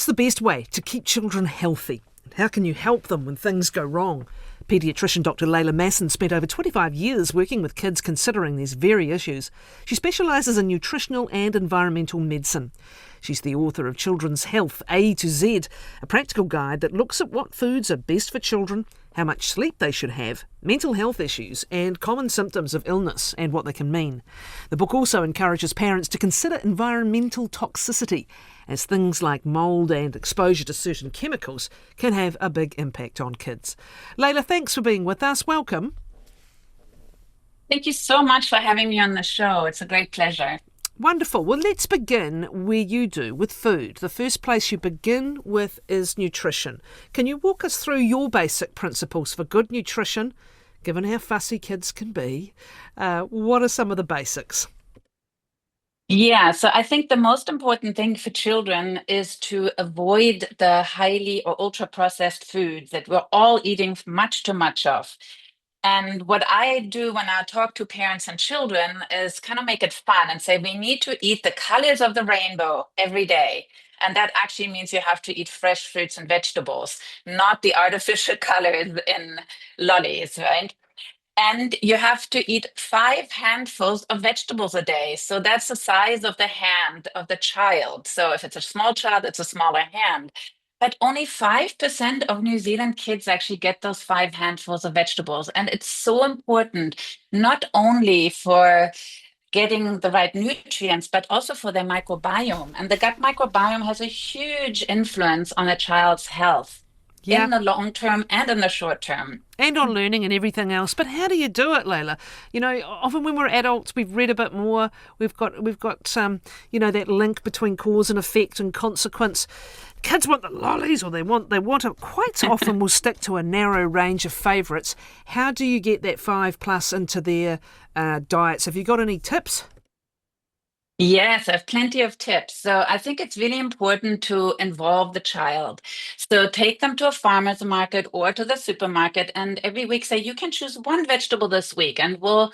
What's the best way to keep children healthy? How can you help them when things go wrong? Paediatrician Dr Leila Masson spent over 25 years working with kids considering these very issues. She specialises in nutritional and environmental medicine. She's the author of Children's Health A to Z, a practical guide that looks at what foods are best for children, how much sleep they should have, mental health issues and common symptoms of illness and what they can mean. The book also encourages parents to consider environmental toxicity, as things like mould and exposure to certain chemicals can have a big impact on kids. Leila, thanks for being with us. Welcome. Thank you so much for having me on the show. It's a great pleasure. Wonderful. Well, let's begin where you do, with food. The first place you begin with is nutrition. Can you walk us through your basic principles for good nutrition, given how fussy kids can be? What are some of the basics? Yeah, so I think the most important thing for children is to avoid the highly or ultra processed foods that we're all eating much too much of. And what I do when I talk to parents and children is kind of make it fun and say we need to eat the colors of the rainbow every day. And that actually means you have to eat fresh fruits and vegetables, not the artificial colors in lollies, right? And you have to eat 5 handfuls of vegetables a day. So that's the size of the hand of the child. So if it's a small child, it's a smaller hand. But only 5% of New Zealand kids actually get those 5 handfuls of vegetables. And it's so important, not only for getting the right nutrients, but also for their microbiome. And the gut microbiome has a huge influence on a child's health Yeah. in the long term and in the short term. And on learning and everything else. But how do you do it, Leila? You know, often when we're adults, we've read a bit more. We've got that link between cause and effect and consequence. Kids want the lollies, or they want it. Quite so often we'll stick to a narrow range of favourites. How do you get that 5+ into their diets? Have you got any tips? Yes, I have plenty of tips. So I think it's really important to involve the child. So take them to a farmer's market or to the supermarket and every week say, you can choose one vegetable this week and we'll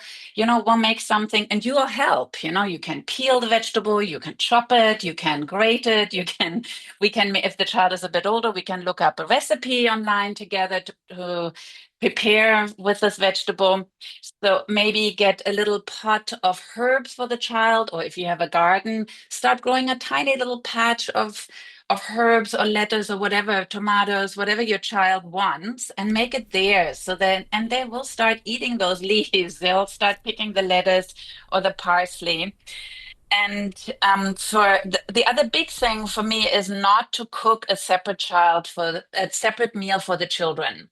make something and you will help. You can peel the vegetable, you can chop it, you can grate it, if the child is a bit older, we can look up a recipe online together to prepare with this vegetable. So maybe get a little pot of herbs for the child, or if you have a garden, start growing a tiny little patch of herbs or lettuce or whatever, tomatoes, whatever your child wants, and make it theirs. And they will start eating those leaves. They'll start picking the lettuce or the parsley. And for the other big thing for me is not to cook a separate meal for the children.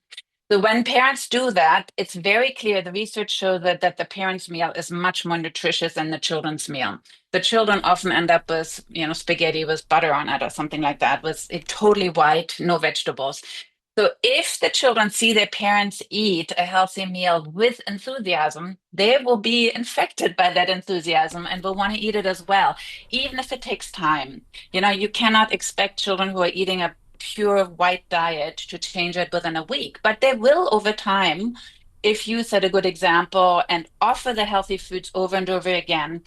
So when parents do that, it's very clear, the research shows that the parents' meal is much more nutritious than the children's meal. The children often end up with, spaghetti with butter on it or something like that, with it totally white, no vegetables. So if the children see their parents eat a healthy meal with enthusiasm, they will be infected by that enthusiasm and will want to eat it as well, even if it takes time. You cannot expect children who are eating a pure white diet to change it within a week, but they will over time if you set a good example and offer the healthy foods over and over again.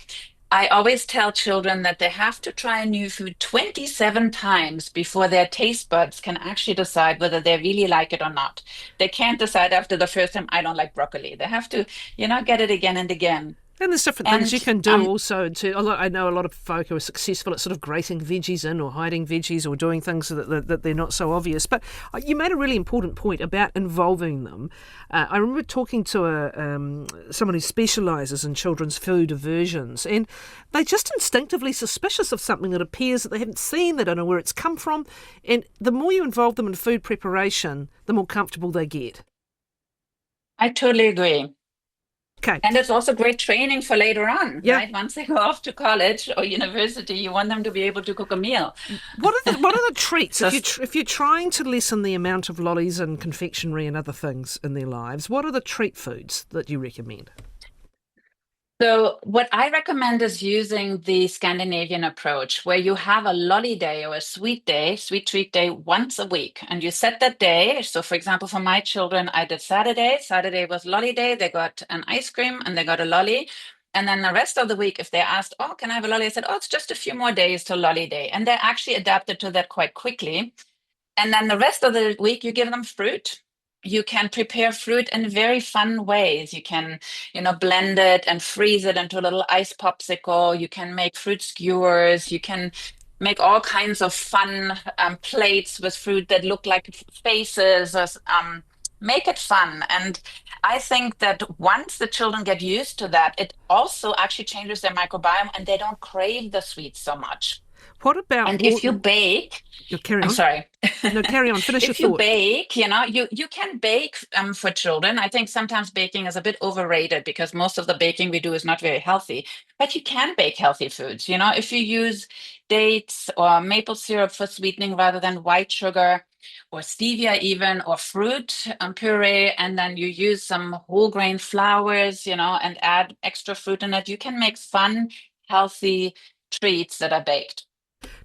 I always tell children that they have to try a new food 27 times before their taste buds can actually decide whether they really like it or not. They can't decide after the first time, I don't like broccoli. They have to, get it again and again. And there's different things you can do also. I know a lot of folk who are successful at sort of grating veggies in or hiding veggies or doing things that they're not so obvious. But you made a really important point about involving them. I remember talking to someone who specialises in children's food aversions, and they're just instinctively suspicious of something that appears that they haven't seen, they don't know where it's come from. And the more you involve them in food preparation, the more comfortable they get. I totally agree. Okay. And it's also great training for later on, Yeah. right? Once they go off to college or university, you want them to be able to cook a meal. What are the treats? If you're trying to lessen the amount of lollies and confectionery and other things in their lives, what are the treat foods that you recommend? So what I recommend is using the Scandinavian approach, where you have a lolly day or a sweet treat day once a week, and you set that day. So for example, for my children, I did Saturday. Saturday was lolly day. They got an ice cream and they got a lolly. And then the rest of the week, if they asked, oh, can I have a lolly? I said, oh, it's just a few more days till lolly day. And they actually adapted to that quite quickly. And then the rest of the week, you give them fruit. You can prepare fruit in very fun ways. You can, blend it and freeze it into a little ice popsicle. You can make fruit skewers. You can make all kinds of fun plates with fruit that look like faces. Or, make it fun. And I think that once the children get used to that, it also actually changes their microbiome and they don't crave the sweets so much. What about And if you bake, carry I'm on. sorry. No, carry on. Finish your If you thought. bake, you can bake for children. I think sometimes baking is a bit overrated because most of the baking we do is not very healthy. But you can bake healthy foods. If you use dates or maple syrup for sweetening rather than white sugar or stevia even, or fruit puree, and then you use some whole grain flours, and add extra fruit in it, you can make fun, healthy treats that are baked.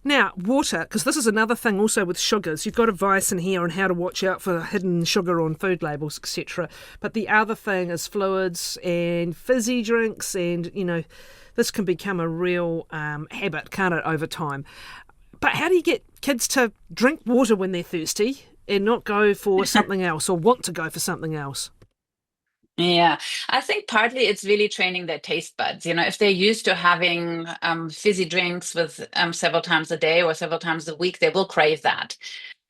Now, water, because this is another thing also with sugars. You've got advice in here on how to watch out for hidden sugar on food labels, etc. But the other thing is fluids and fizzy drinks, and, this can become a real habit, can't it, over time? But how do you get kids to drink water when they're thirsty and not go for something else or want to go for something else? Yeah, I think partly it's really training their taste buds. If they're used to having fizzy drinks with several times a day or several times a week, they will crave that.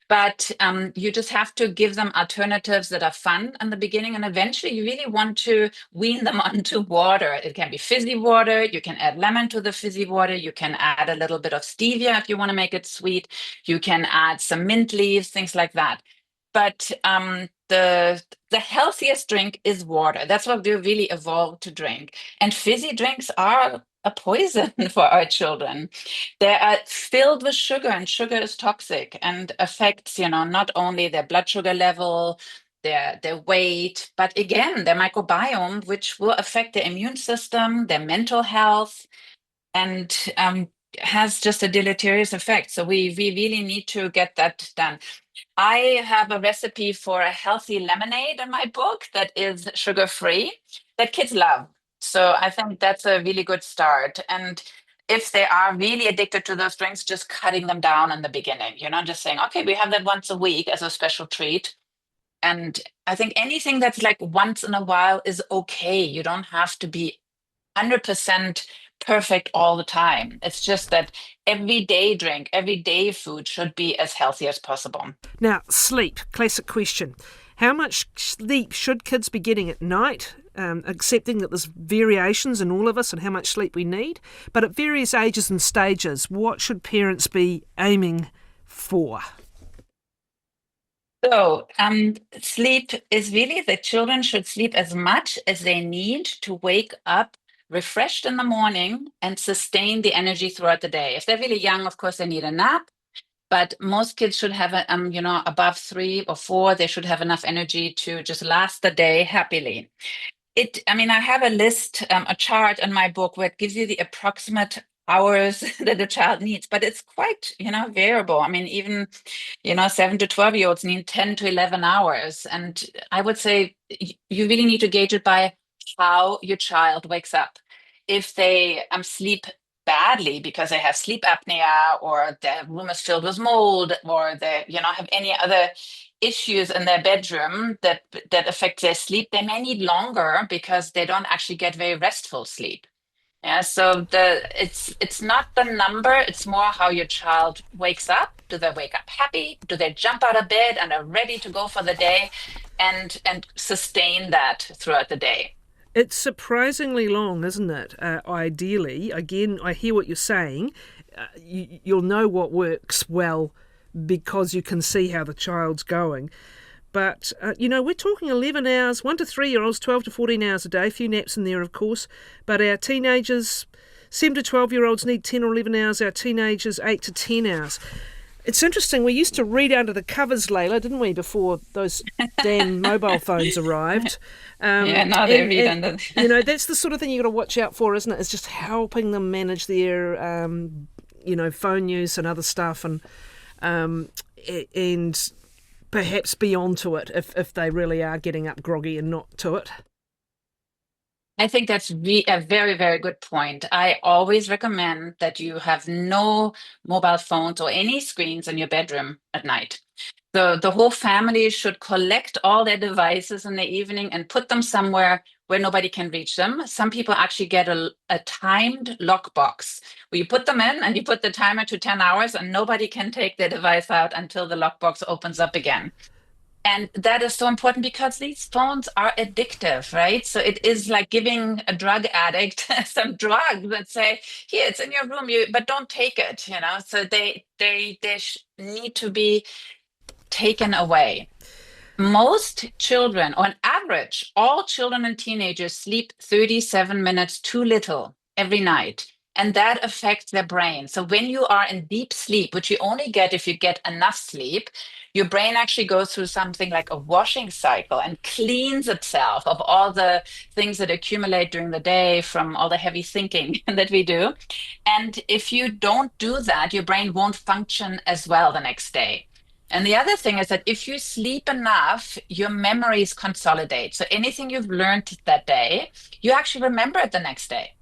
But you just have to give them alternatives that are fun in the beginning. And eventually you really want to wean them onto water. It can be fizzy water. You can add lemon to the fizzy water. You can add a little bit of stevia if you want to make it sweet. You can add some mint leaves, things like that. But the healthiest drink is water. That's what we really evolved to drink. And fizzy drinks are a poison for our children. They are filled with sugar, and sugar is toxic and affects, not only their blood sugar level, their weight, but again, their microbiome, which will affect their immune system, their mental health, and has just a deleterious effect. So we really need to get that done. I have a recipe for a healthy lemonade in my book that is sugar-free that kids love. So I think that's a really good start. And if they are really addicted to those drinks, just cutting them down in the beginning, just saying, okay, we have that once a week as a special treat. And I think anything that's like once in a while is okay. You don't have to be 100% perfect all the time. It's just that everyday drink, everyday food should be as healthy as possible. Now, sleep, classic question. How much sleep should kids be getting at night? Accepting that there's variations in all of us and how much sleep we need. But at various ages and stages, what should parents be aiming for? So, sleep is really that children should sleep as much as they need to wake up refreshed in the morning and sustain the energy throughout the day. If they're really young, of course, they need a nap, but most kids should have, above 3 or 4, they should have enough energy to just last the day happily. I have a list, a chart in my book where it gives you the approximate hours that a child needs, but it's quite, variable. Even, 7 to 12-year-olds need 10 to 11 hours. And I would say you really need to gauge it by how your child wakes up. If they sleep badly because they have sleep apnea, or their room is filled with mold, or they have any other issues in their bedroom that affect their sleep, they may need longer because they don't actually get very restful sleep. Yeah, so it's not the number, it's more how your child wakes up. Do they wake up happy? Do they jump out of bed and are ready to go for the day, and sustain that throughout the day? It's surprisingly long, isn't it? Ideally, again, I hear what you're saying. You'll know what works well because you can see how the child's going. But, we're talking 11 hours, 1 to 3-year-olds, 12 to 14 hours a day, a few naps in there, of course. But our teenagers, 7 to 12-year-olds need 10 or 11 hours, our teenagers 8 to 10 hours. It's interesting, we used to read under the covers, Leila, didn't we, before those damn mobile phones arrived. Now they read under. That's the sort of thing you've got to watch out for, isn't it? It's just helping them manage their, phone use and other stuff, and perhaps be onto it if they really are getting up groggy and not to it. I think that's a very, very good point. I always recommend that you have no mobile phones or any screens in your bedroom at night. So the whole family should collect all their devices in the evening and put them somewhere where nobody can reach them. Some people actually get a timed lockbox where you put them in and you put the timer to 10 hours and nobody can take their device out until the lockbox opens up again. And that is so important because these phones are addictive, right? So it is like giving a drug addict some drugs that say, "Here, it's in your room, but don't take it." So they need to be taken away. Most children, on average, all children and teenagers sleep 37 minutes too little every night. And that affects their brain. So when you are in deep sleep, which you only get if you get enough sleep, your brain actually goes through something like a washing cycle and cleans itself of all the things that accumulate during the day from all the heavy thinking that we do. And if you don't do that, your brain won't function as well the next day. And the other thing is that if you sleep enough, your memories consolidate. So anything you've learned that day, you actually remember it the next day.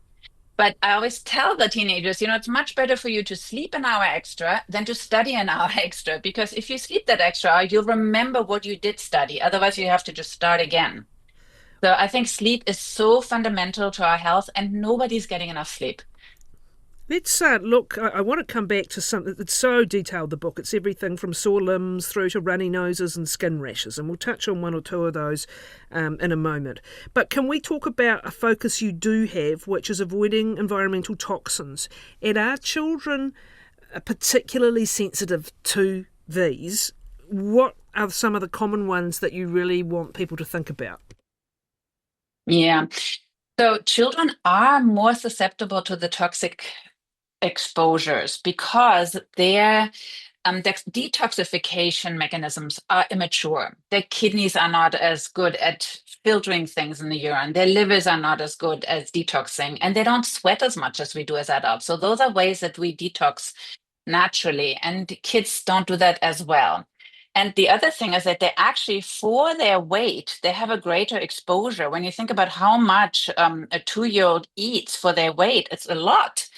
But I always tell the teenagers, it's much better for you to sleep an hour extra than to study an hour extra, because if you sleep that extra hour, you'll remember what you did study. Otherwise, you have to just start again. So I think sleep is so fundamental to our health, and nobody's getting enough sleep. Let's look. I want to come back to something that's so detailed. The book. It's everything from sore limbs through to runny noses and skin rashes, and we'll touch on one or two of those in a moment. But can we talk about a focus you do have, which is avoiding environmental toxins? And are children particularly sensitive to these? What are some of the common ones that you really want people to think about? Yeah. So children are more susceptible to the toxic exposures because their detoxification mechanisms are immature. Their kidneys are not as good at filtering things in the urine. Their livers are not as good as detoxing, and they don't sweat as much as we do as adults. So those are ways that we detox naturally, and kids don't do that as well. And the other thing is that they actually, for their weight, they have a greater exposure. When you think about how much a 2-year-old eats for their weight, it's a lot.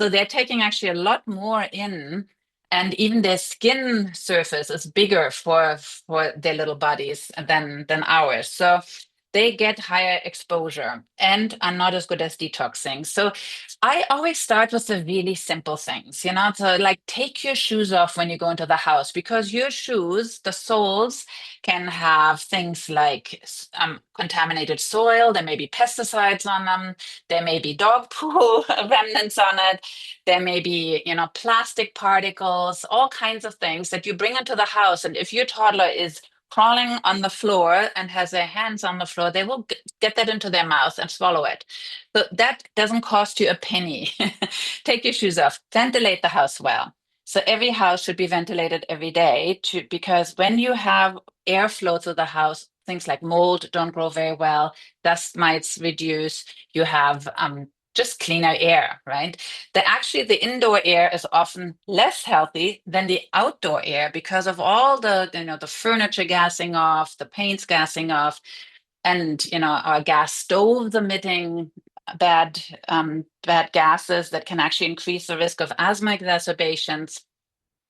So they're taking actually a lot more in, and even their skin surface is bigger for their little bodies than ours. So they get higher exposure and are not as good as detoxing. So I always start with the really simple things, so like take your shoes off when you go into the house, because your shoes, the soles, can have things like contaminated soil. There may be pesticides on them. There may be dog poo remnants on it. There may be, plastic particles, all kinds of things that you bring into the house. And if your toddler is crawling on the floor and has their hands on the floor, they will get that into their mouth and swallow it. So that doesn't cost you a penny. Take your shoes off, ventilate the house well. So every house should be ventilated every day because when you have airflow through the house, things like mold don't grow very well, dust mites reduce, you have just cleaner air, right? The indoor air is often less healthy than the outdoor air because of all the furniture gassing off, the paints gassing off, and our gas stoves emitting bad gases that can actually increase the risk of asthma exacerbations.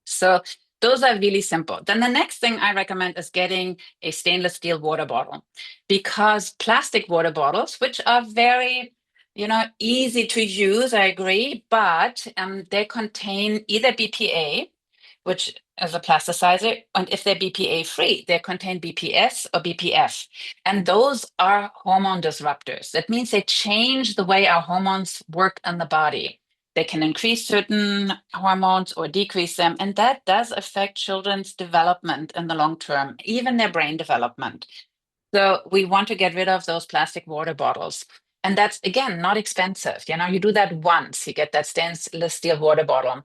So those are really simple. Then the next thing I recommend is getting a stainless steel water bottle, because plastic water bottles, which are very easy to use, I agree, but they contain either BPA, which is a plasticizer, and if they're BPA free, they contain BPS or BPF. And those are hormone disruptors. That means they change the way our hormones work in the body. They can increase certain hormones or decrease them, and that does affect children's development in the long term, even their brain development. So we want to get rid of those plastic water bottles. And that's, again, not expensive. You do that once, you get that stainless steel water bottle.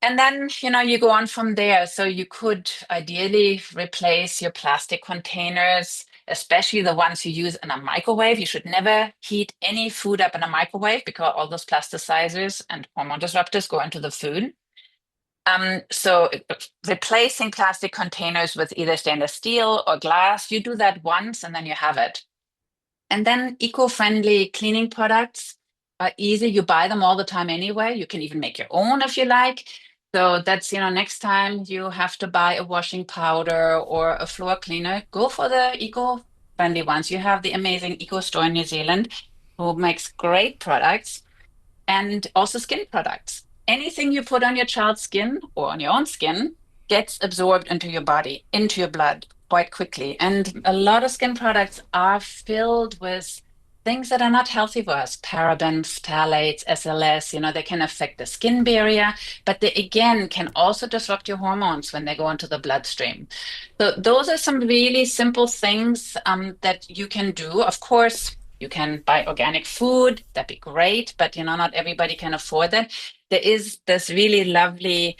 And then, you go on from there. So you could ideally replace your plastic containers, especially the ones you use in a microwave. You should never heat any food up in a microwave because all those plasticizers and hormone disruptors go into the food. So replacing plastic containers with either stainless steel or glass, you do that once and then you have it. And then eco-friendly cleaning products are easy. You buy them all the time anyway. You can even make your own if you like. So that's, next time you have to buy a washing powder or a floor cleaner, go for the eco-friendly ones. You have the amazing Eco Store in New Zealand who makes great products, and also skin products. Anything you put on your child's skin or on your own skin gets absorbed into your body, into your blood quite quickly. And a lot of skin products are filled with things that are not healthy for us: parabens, phthalates, SLS. They can affect the skin barrier, but they again can also disrupt your hormones when they go into the bloodstream. So those are some really simple things that you can do. Of course, you can buy organic food, that'd be great, but not everybody can afford that. There is this really lovely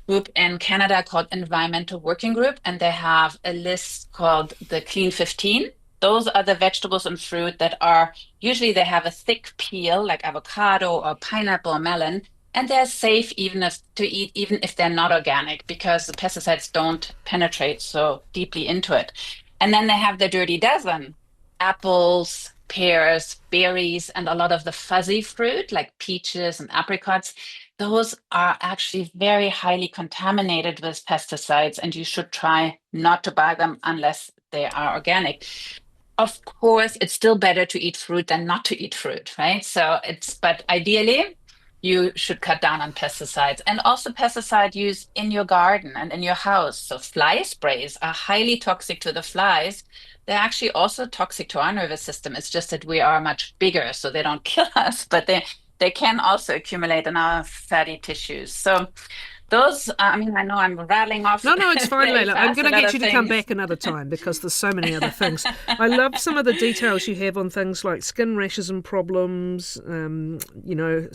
group in Canada called Environmental Working Group, and they have a list called the Clean 15. Those are the vegetables and fruit that are usually, they have a thick peel like avocado or pineapple or melon, and they're safe to eat even if they're not organic, because the pesticides don't penetrate so deeply into it. And then they have the dirty dozen: apples, pears, berries, and a lot of the fuzzy fruit like peaches and apricots. Those are actually very highly contaminated with pesticides, and you should try not to buy them unless they are organic. Of course, it's still better to eat fruit than not to eat fruit, right? But ideally, you should cut down on pesticides, and also pesticide use in your garden and in your house. So fly sprays are highly toxic to the flies. They're actually also toxic to our nervous system. It's just that we are much bigger, so they don't kill us, but they can also accumulate in our fatty tissues. So those, I know I'm rattling off. No, it's fine, Leila. I'm going to get you to come things. back another time because there's so many other things. I love some of the details you have on things like skin rashes and problems,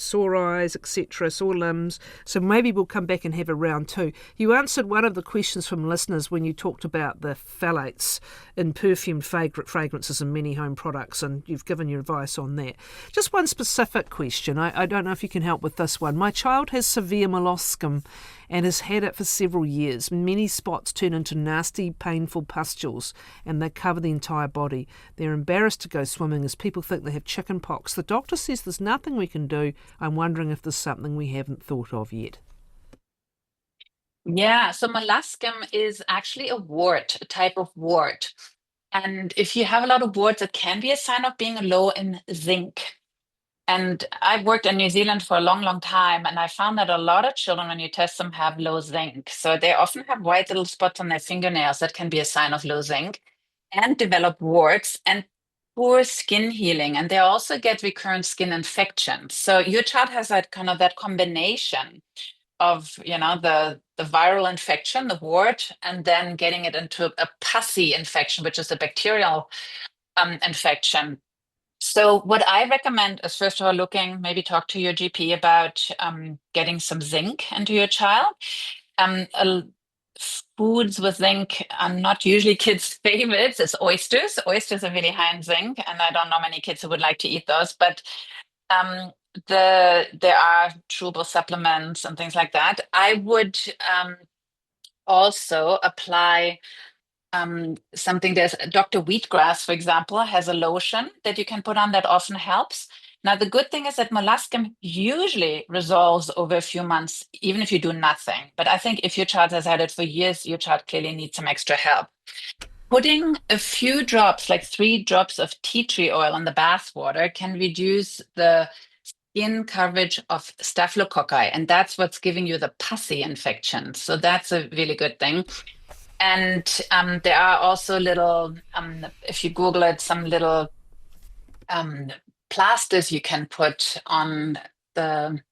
sore eyes, etc., sore limbs. So maybe we'll come back and have a round two. You answered one of the questions from listeners when you talked about the phthalates in perfumed fragrances and many home products, and you've given your advice on that. Just one specific question. I don't know if you can help with this one. My child has severe molluscum and has had it for several years. Many spots turn into nasty, painful pustules, and they cover the entire body. They're embarrassed to go swimming as people think they have chicken pox. The doctor says there's nothing we can do. I'm wondering if there's something we haven't thought of yet. Yeah, so molluscum is actually a wart, a type of wart. And if you have a lot of warts, it can be a sign of being low in zinc. And I've worked in New Zealand for a long, long time, and I found that a lot of children, when you test them, have low zinc. So they often have white little spots on their fingernails. That can be a sign of low zinc, and develop warts and poor skin healing. And they also get recurrent skin infections. So your child has that combination of, the viral infection, the wart, and then getting it into a pussy infection, which is a bacterial infection. So what I recommend is, first of all, maybe talk to your GP about getting some zinc into your child. Foods with zinc are not usually kids' favorites. It's oysters. Oysters are really high in zinc, and I don't know many kids who would like to eat those. But there are chewable supplements and things like that. I would also apply something. There's Dr. Wheatgrass, for example, has a lotion that you can put on that often helps. Now, the good thing is that molluscum usually resolves over a few months, even if you do nothing. But I think if your child has had it for years, your child clearly needs some extra help. Putting a few drops, like 3 drops of tea tree oil in the bath water, can reduce the skin coverage of staphylococci, and that's what's giving you the pussy infection. So that's a really good thing. And there are also little, if you Google it, some little plasters you can put on the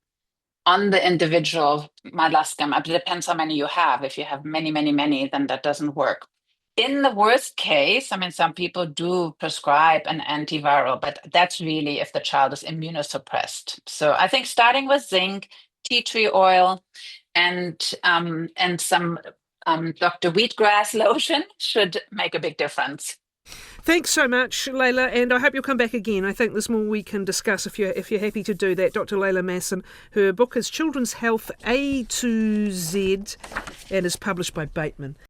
individual molluscum. It depends how many you have. If you have many, many, many, then that doesn't work. In the worst case, some people do prescribe an antiviral, but that's really if the child is immunosuppressed. So I think starting with zinc, tea tree oil, and some Dr. Wheatgrass lotion should make a big difference. Thanks so much, Leila, and I hope you'll come back again. I think there's more we can discuss if you're happy to do that. Dr. Leila Masson, her book is Children's Health A to Z and is published by Bateman.